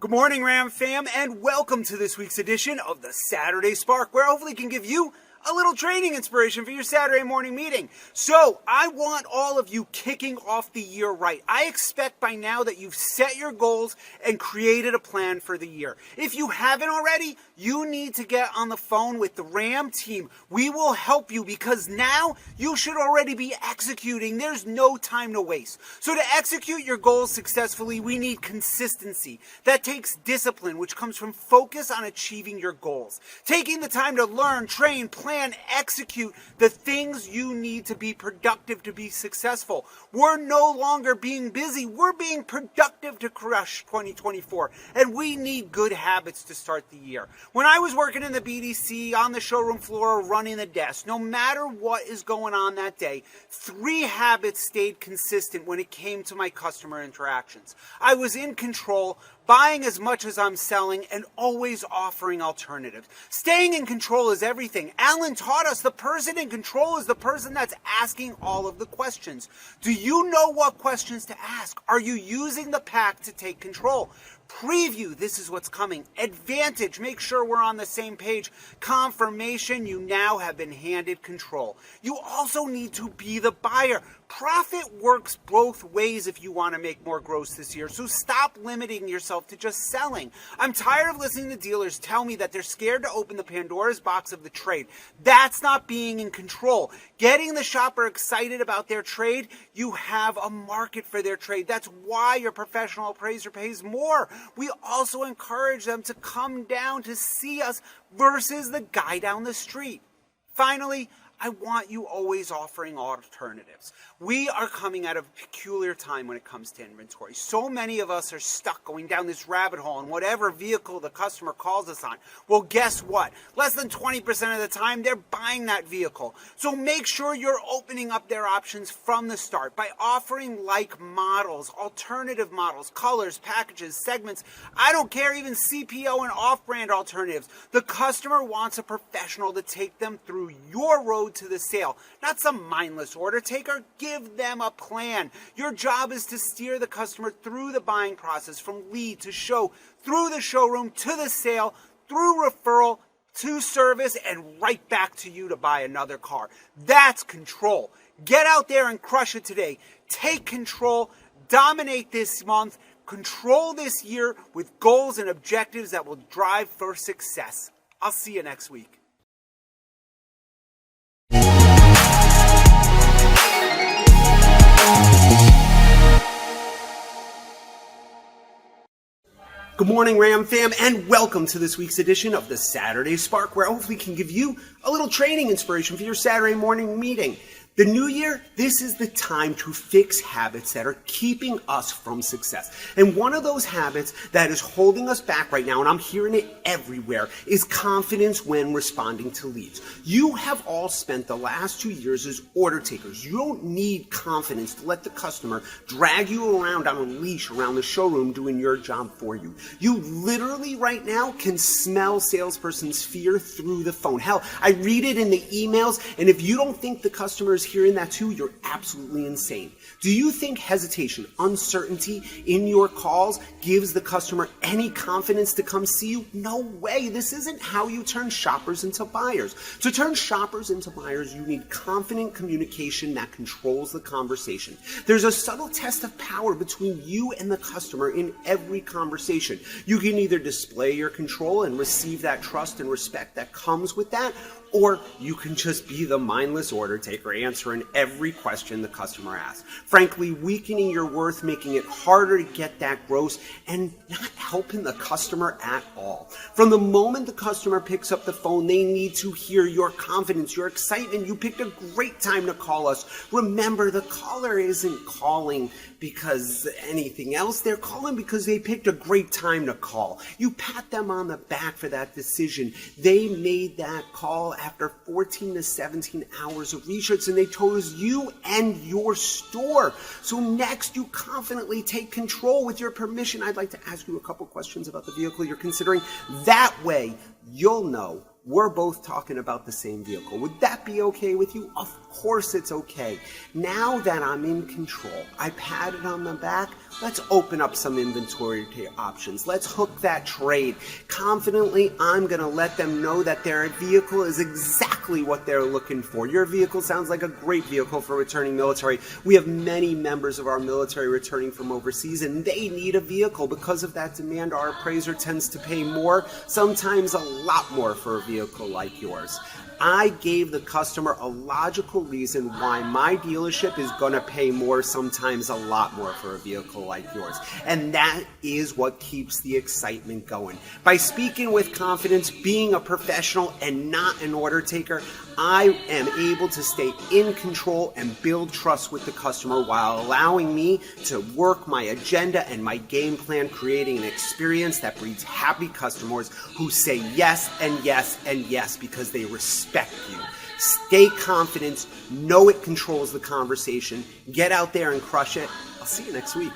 Good morning, Ram fam, and welcome to this week's edition of the Saturday Spark, where hopefully can give you a little training inspiration for your Saturday morning meeting. So, I want all of you kicking off the year right. I expect by now that you've set your goals and created a plan for the year. If you haven't already, you need to get on the phone with the Ram team. We will help you because now you should already be executing. There's no time to waste. So to execute your goals successfully, we need consistency. That takes discipline, which comes from focus on achieving your goals. Taking the time to learn, train, plan, execute the things you need to be productive to be successful. We're no longer being busy. We're being productive to crush 2024. And we need good habits to start the year. When I was working in the BDC, on the showroom floor, running the desk, no matter what is going on that day, 3 habits stayed consistent when it came to my customer interactions. I was in control, buying as much as I'm selling, and always offering alternatives. Staying in control is everything. Alan taught us the person in control is the person that's asking all of the questions. Do you know what questions to ask? Are you using the pack to take control? Preview, this is what's coming. Advantage, make sure we're on the same page. Confirmation, you now have been handed control. You also need to be the buyer. Profit works both ways if you want to make more gross this year, so stop limiting yourself to just selling. I'm tired of listening to dealers tell me that they're scared to open the Pandora's box of the trade. That's not being in control. Getting the shopper excited about their trade, you have a market for their trade. That's why your professional appraiser pays more. We also encourage them to come down to see us versus the guy down the street. Finally, I want you always offering alternatives. We are coming at a peculiar time when it comes to inventory. So many of us are stuck going down this rabbit hole in whatever vehicle the customer calls us on. Well, guess what? Less than 20% of the time, they're buying that vehicle. So make sure you're opening up their options from the start by offering like models, alternative models, colors, packages, segments. I don't care, even CPO and off-brand alternatives. The customer wants a professional to take them through your road to the sale, not some mindless order taker. Give them a plan. Your job is to steer the customer through the buying process, from lead to show, through the showroom to the sale, through referral to service, and right back to you to buy another car. That's control. Get out there and crush it today. Take control, dominate this month, control this year with goals and objectives that will drive for success. I'll see you next week. Good morning, Ram fam, and welcome to this week's edition of the Saturday Spark, where hopefully can give you a little training inspiration for your Saturday morning meeting. The new year, this is the time to fix habits that are keeping us from success. And one of those habits that is holding us back right now, and I'm hearing it everywhere, is confidence when responding to leads. You have all spent the last 2 years as order takers. You don't need confidence to let the customer drag you around on a leash around the showroom doing your job for you. You literally right now can smell salesperson's fear through the phone. Hell, I read it in the emails, and if you don't think the customer is hearing that too, you're absolutely insane. Do you think hesitation, uncertainty in your calls gives the customer any confidence to come see you? No way. This isn't how you turn shoppers into buyers. To turn shoppers into buyers, you need confident communication that controls the conversation. There's a subtle test of power between you and the customer in every conversation. You can either display your control and receive that trust and respect that comes with that, or you can just be the mindless order taker answering every question the customer asks. Frankly, weakening your worth, making it harder to get that gross, and not helping the customer at all. From the moment the customer picks up the phone, they need to hear your confidence, your excitement. You picked a great time to call us. Remember, the caller isn't calling because anything else. They're calling because they picked a great time to call. You pat them on the back for that decision. They made that call after 14 to 17 hours of research, and they chose you and your store. So next, you confidently take control. With your permission, I'd like to ask you a couple questions about the vehicle you're considering. That way, you'll know we're both talking about the same vehicle. Would that be okay with you? Of course it's okay. Now that I'm in control, I pat it on the back, let's open up some inventory options. Let's hook that trade. Confidently, I'm going to let them know that their vehicle is exactly what they're looking for. Your vehicle sounds like a great vehicle for returning military. We have many members of our military returning from overseas, and they need a vehicle. Because of that demand, our appraiser tends to pay more, sometimes a lot more for a vehicle like yours. I gave the customer a logical reason why my dealership is going to pay more, sometimes a lot more for a vehicle like yours. And that is what keeps the excitement going. By speaking with confidence, being a professional and not an order taker, I am able to stay in control and build trust with the customer while allowing me to work my agenda and my game plan, creating an experience that breeds happy customers who say yes and yes and yes because they respect you. Stay confident, know it controls the conversation, get out there and crush it. I'll see you next week.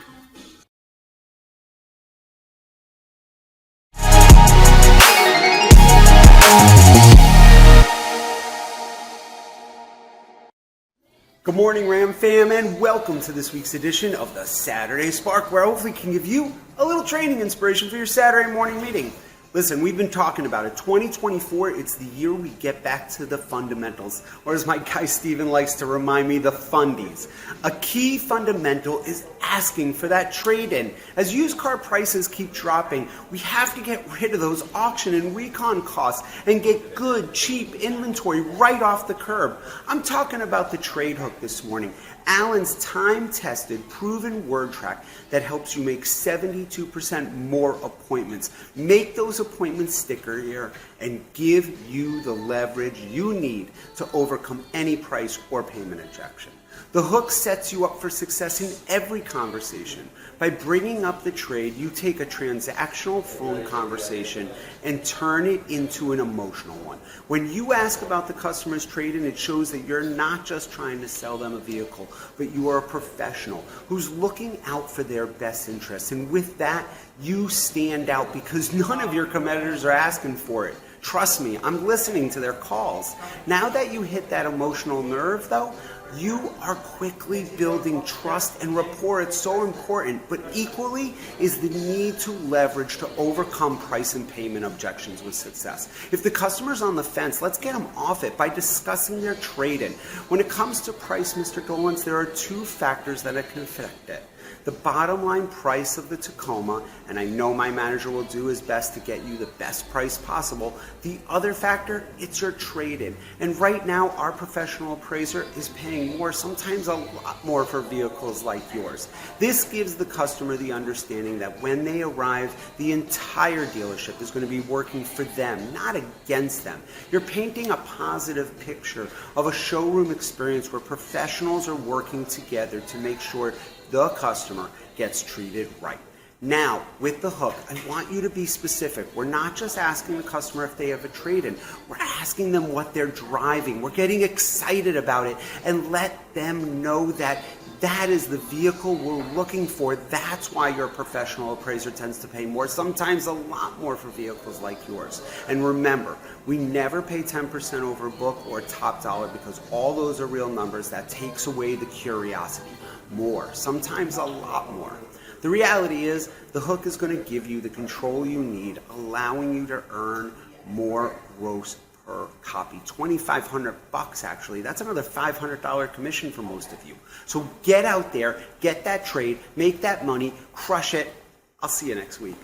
Good morning, Ram fam, and welcome to this week's edition of the Saturday Spark, where I hopefully can give you a little training inspiration for your Saturday morning meeting. Listen, we've been talking about it. 2024, it's the year we get back to the fundamentals, or as my guy Steven likes to remind me, the fundies. A key fundamental is asking for that trade-in. As used car prices keep dropping, we have to get rid of those auction and recon costs and get good, cheap inventory right off the curb. I'm talking about the trade hook this morning. Allen's time-tested, proven word track that helps you make 72% more appointments. Make those appointments stickier and give you the leverage you need to overcome any price or payment objection. The hook sets you up for success in every conversation. By bringing up the trade, you take a transactional phone conversation and turn it into an emotional one. When you ask about the customer's trade-in, it shows that you're not just trying to sell them a vehicle, but you are a professional who's looking out for their best interests. And with that, you stand out because none of your competitors are asking for it. Trust me, I'm listening to their calls. Now that you hit that emotional nerve, though, you are quickly building trust and rapport. It's so important, but equally is the need to leverage to overcome price and payment objections with success. If the customer's on the fence, let's get them off it by discussing their trade-in. When it comes to price, Mr. Golans, there are two factors that can affect it. The bottom line price of the Tacoma, and I know my manager will do his best to get you the best price possible. The other factor, it's your trade-in. And right now, our professional appraiser is paying more, sometimes a lot more for vehicles like yours. This gives the customer the understanding that when they arrive, the entire dealership is going to be working for them, not against them. You're painting a positive picture of a showroom experience where professionals are working together to make sure the customer gets treated right. Now, with the hook, I want you to be specific. We're not just asking the customer if they have a trade-in. We're asking them what they're driving. We're getting excited about it and let them know that that is the vehicle we're looking for. That's why your professional appraiser tends to pay more, sometimes a lot more for vehicles like yours. And remember, we never pay 10% over book or top dollar because all those are real numbers. That takes away the curiosity. More, sometimes a lot more. The reality is the hook is going to give you the control you need, allowing you to earn more gross per copy. $2,500 actually. That's another $500 commission for most of you. So get out there, get that trade, make that money, crush it. I'll see you next week.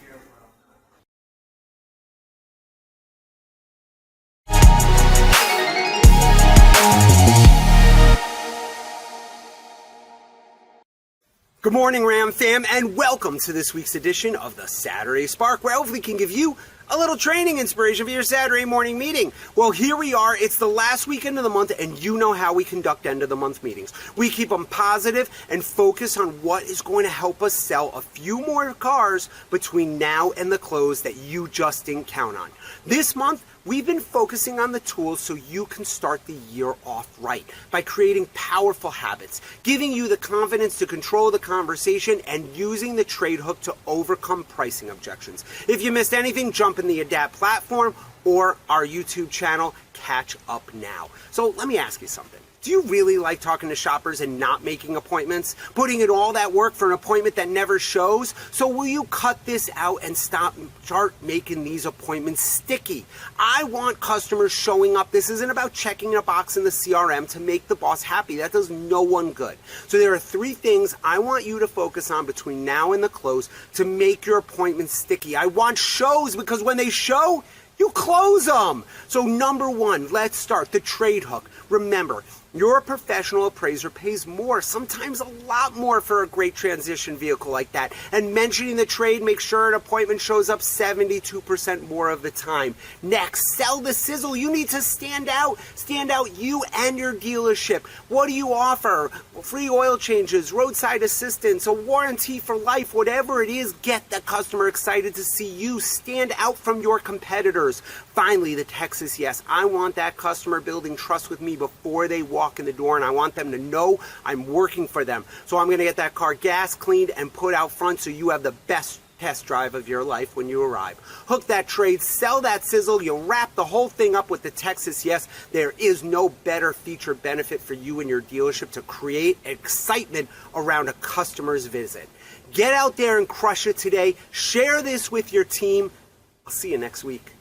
Good morning, Ram fam, and welcome to this week's edition of the Saturday Spark, where I hopefully can give you a little training inspiration for your Saturday morning meeting. Well, here we are. It's the last weekend of the month, and you know how we conduct end-of-the-month meetings. We keep them positive and focus on what is going to help us sell a few more cars between now and the close that you just didn't count on. This month, We've been focusing on the tools so you can start the year off right by creating powerful habits, giving you the confidence to control the conversation, and using the trade hook to overcome pricing objections. If you missed anything, jump in the Adapt platform or our YouTube channel. Catch up now. So let me ask you something. Do you really like talking to shoppers and not making appointments? Putting in all that work for an appointment that never shows? So will you cut this out and start making these appointments sticky? I want customers showing up. This isn't about checking a box in the CRM to make the boss happy. That does no one good. So there are 3 things I want you to focus on between now and the close to make your appointments sticky. I want shows, because when they show, you close them. So number 1, let's start the trade hook. Remember, your professional appraiser pays more, sometimes a lot more, for a great transition vehicle like that. And mentioning the trade makes sure an appointment shows up 72% more of the time. Next, sell the sizzle. You need to stand out. Stand out, you and your dealership. What do you offer? Free oil changes, roadside assistance, a warranty for life, whatever it is, get the customer excited to see you. Stand out from your competitors. Finally, the Texas yes. I want that customer building trust with me before they walk in the door, and I want them to know I'm working for them. So I'm going to get that car gas cleaned and put out front so you have the best test drive of your life when you arrive. Hook that trade, sell that sizzle. You wrap the whole thing up with the Texas yes. There is no better feature benefit for you and your dealership to create excitement around a customer's visit. Get out there and crush it today. Share this with your team. I'll see you next week.